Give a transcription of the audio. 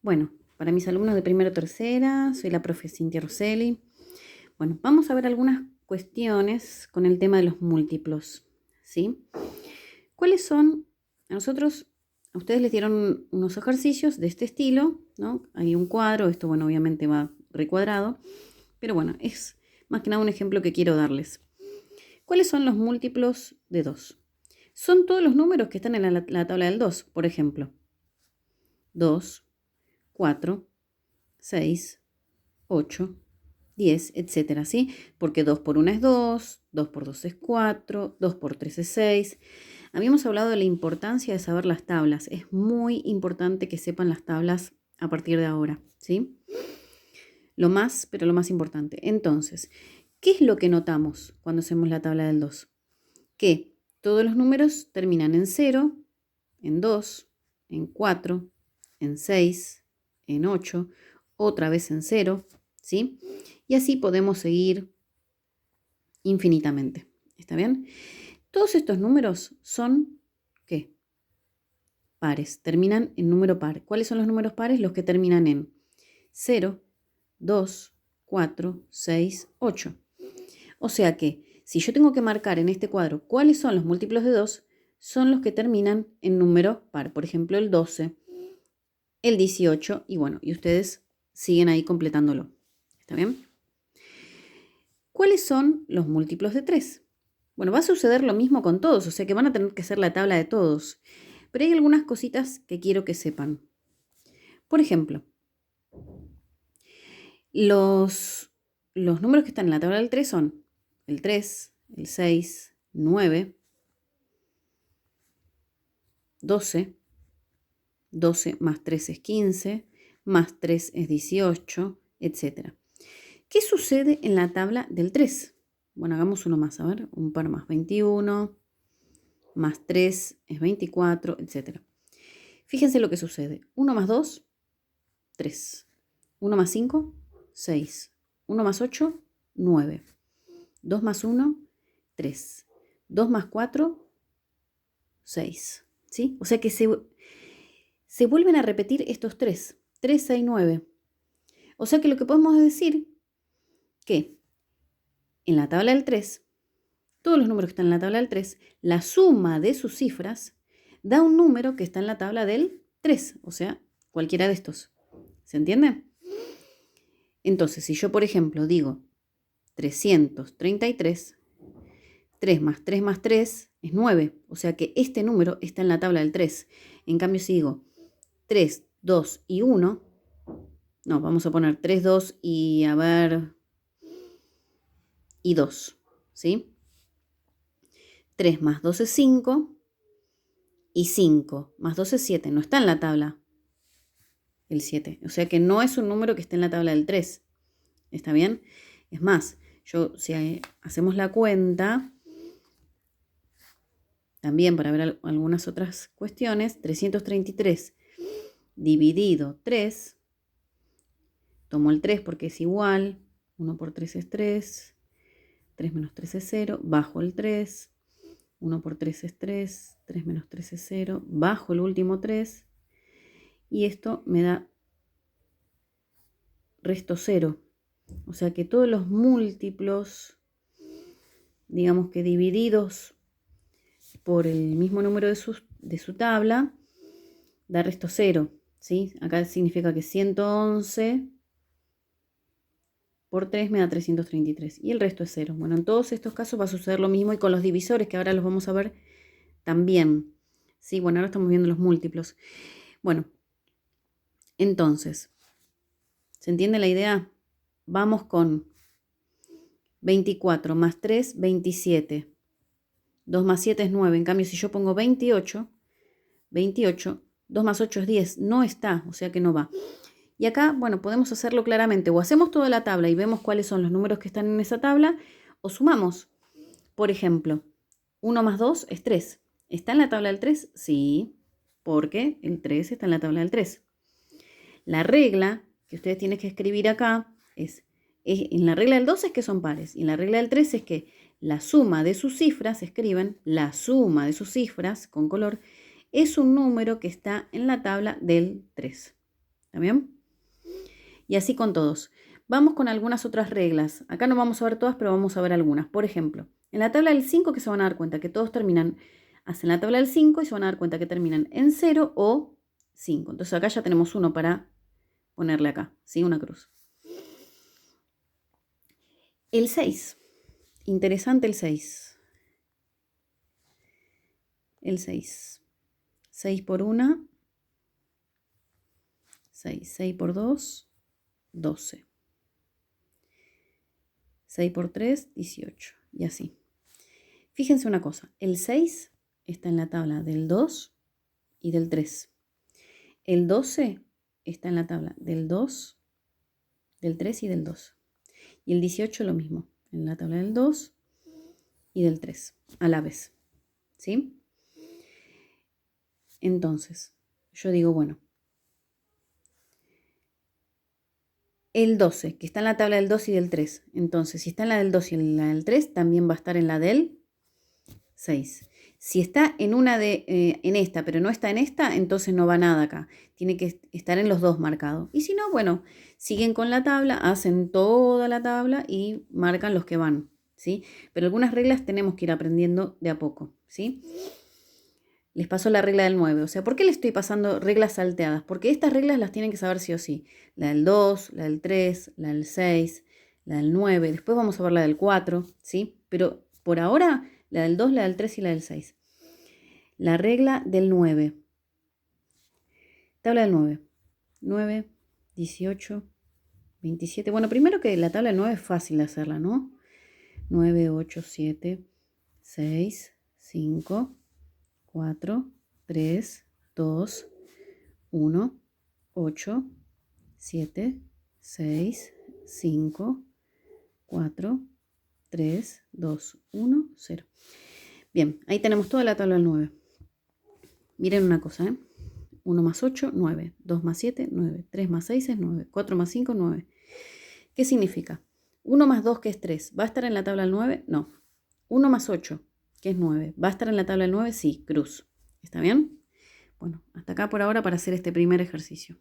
Bueno, para mis alumnos de primero o tercera, soy la profe Cintia Rosselli. Bueno, vamos a ver algunas cuestiones con el tema de los múltiplos, ¿sí? ¿Cuáles son? A ustedes les dieron unos ejercicios de este estilo, ¿no? Hay un cuadro, esto, bueno, obviamente va recuadrado, pero bueno, es más que nada un ejemplo que quiero darles. ¿Cuáles son los múltiplos de 2? Son todos los números que están en la tabla del 2, por ejemplo. 2, 4, 6, 8, 10, etcétera, ¿sí? Porque 2 por 1 es 2, 2 por 2 es 4, 2 por 3 es 6. Habíamos hablado de la importancia de saber las tablas. Es muy importante que sepan las tablas a partir de ahora, ¿sí? Lo más importante. Entonces, ¿qué es lo que notamos cuando hacemos la tabla del 2? Que todos los números terminan en 0, en 2, en 4, en 6, en 8, otra vez en 0, ¿sí? Y así podemos seguir infinitamente. ¿Está bien? Todos estos números son, ¿qué? Pares, terminan en número par. ¿Cuáles son los números pares? Los que terminan en 0, 2, 4, 6, 8. O sea que, si yo tengo que marcar en este cuadro cuáles son los múltiplos de 2, son los que terminan en número par. Por ejemplo, el 12, el 18 y bueno, y ustedes siguen ahí completándolo. ¿Está bien? ¿Cuáles son los múltiplos de 3? Bueno, va a suceder lo mismo con todos, o sea que van a tener que hacer la tabla de todos. Pero hay algunas cositas que quiero que sepan. Por ejemplo, los números que están en la tabla del 3 son el 3, el 6, 9, 12, 12 más 3 es 15, más 3 es 18, etc. ¿Qué sucede en la tabla del 3? Bueno, hagamos uno más, a ver, un par más, 21, más 3 es 24, etc. Fíjense lo que sucede. 1 más 2, 3. 1 más 5, 6. 1 más 8, 9. 2 más 1, 3. 2 más 4, 6. ¿Sí? O sea que se vuelven a repetir estos 3. 3, 6, 9. O sea que lo que podemos decir que en la tabla del 3, todos los números que están en la tabla del 3, la suma de sus cifras da un número que está en la tabla del 3, o sea, cualquiera de estos. ¿Se entiende? Entonces, si yo, por ejemplo, digo 333, 3 más 3 más 3 es 9, o sea que este número está en la tabla del 3. En cambio, si digo 3, 2 y 1, no, vamos a poner 3, 2 y a ver, y 2, ¿sí? 3 más 2 es 5 y 5 más 2 es 7, no está en la tabla el 7, o sea que no es un número que esté en la tabla del 3, ¿está bien? Es más, si hacemos la cuenta, también para ver algunas otras cuestiones, 333 dividido 3, tomo el 3 porque es igual, 1 por 3 es 3, 3 menos 3 es 0, bajo el 3, 1 por 3 es 3, 3 menos 3 es 0, bajo el último 3, y esto me da resto 0. O sea que todos los múltiplos, digamos que divididos por el mismo número de su tabla, da resto 0, ¿sí? Acá significa que 111 por 3 me da 333 y el resto es 0. Bueno, en todos estos casos va a suceder lo mismo y con los divisores, que ahora los vamos a ver también. ¿Sí? Bueno, ahora estamos viendo los múltiplos. Bueno, entonces, ¿se entiende la idea? Vamos con 24 más 3, 27. 2 más 7 es 9. En cambio, si yo pongo 28, 2 más 8 es 10. No está, o sea que no va. Y acá, bueno, podemos hacerlo claramente. O hacemos toda la tabla y vemos cuáles son los números que están en esa tabla, o sumamos. Por ejemplo, 1 más 2 es 3. ¿Está en la tabla del 3? Sí, porque el 3 está en la tabla del 3. La regla que ustedes tienen que escribir acá en la regla del 2 es que son pares, y en la regla del 3 es que la suma de sus cifras, escriben, la suma de sus cifras con color, es un número que está en la tabla del 3. ¿Está bien? Y así con todos. Vamos con algunas otras reglas. Acá no vamos a ver todas, pero vamos a ver algunas. Por ejemplo, en la tabla del 5 que se van a dar cuenta que todos terminan, hacen la tabla del 5 y se van a dar cuenta que terminan en 0 o 5. Entonces acá ya tenemos uno para ponerle acá, ¿sí? Una cruz. El 6. Interesante el 6. El 6. 6 por 1, 6. 6 por 2, 12. 6 por 3, 18. Y así. Fíjense una cosa. El 6 está en la tabla del 2 y del 3. El 12 está en la tabla del 2, del 3 y del 2. Y el 18 lo mismo. En la tabla del 2 y del 3. A la vez. ¿Sí? Entonces, yo digo, bueno. El 12, que está en la tabla del 2 y del 3. Entonces, si está en la del 2 y en la del 3, también va a estar en la del 6. Si está en una en esta, pero no está en esta, entonces no va nada acá. Tiene que estar en los dos marcados. Y si no, bueno, siguen con la tabla, hacen toda la tabla y marcan los que van, ¿sí? Pero algunas reglas tenemos que ir aprendiendo de a poco, ¿sí? Les paso la regla del 9. O sea, ¿por qué les estoy pasando reglas salteadas? Porque estas reglas las tienen que saber sí o sí. La del 2, la del 3, la del 6, la del 9. Después vamos a ver la del 4, ¿sí? Pero por ahora, la del 2, la del 3 y la del 6. La regla del 9. Tabla del 9. 9, 18, 27. Bueno, primero que la tabla del 9 es fácil de hacerla, ¿no? 9, 8, 7, 6, 5, 4, 3, 2, 1, 8, 7, 6, 5, 4, 3, 2, 1, 0. Bien, ahí tenemos toda la tabla del 9. Miren una cosa, ¿eh? 1 más 8, 9. 2 más 7, 9. 3 más 6 es 9. 4 más 5, 9. ¿Qué significa? 1 más 2, que es 3, ¿va a estar en la tabla del 9? No. 1 más 8, que es 9, ¿va a estar en la tabla del 9? Sí, cruz. ¿Está bien? Bueno, hasta acá por ahora para hacer este primer ejercicio.